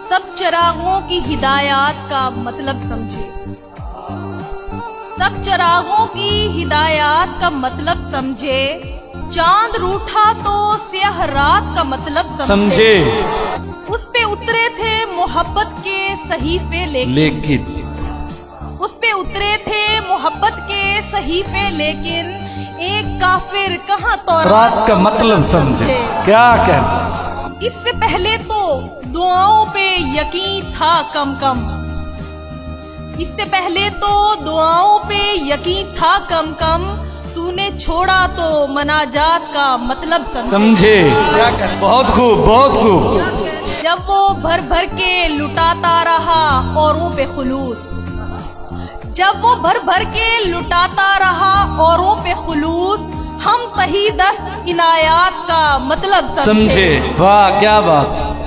सब चिरागों की हिदायत का मतलब समझे, सब चिरागों की हिदायत का मतलब समझे, चांद रूठा तो स्याह रात का मतलब समझे। उस पे उतरे थे मोहब्बत के सहीफे लेकिन उस पे उतरे थे मोहब्बत के सहीफे लेकिन एक काफिर कहाँ तो रात का मतलब समझे। क्या कहना, इससे पहले तो दुआओं पे यकीन था कम कम, इससे पहले तो दुआओं पे यकीन था कम कम, तूने छोड़ा तो मनाजात का मतलब समझे। क्या कहना, बहुत खूब बहुत खूब। जब वो भर भर के लुटाता रहा औरों पे खुलूस, जब वो भर भर के लुटाता रहा औरों पे खुलूस, हम तही दस्त इनायात का मतलब समझे। वाह क्या बात।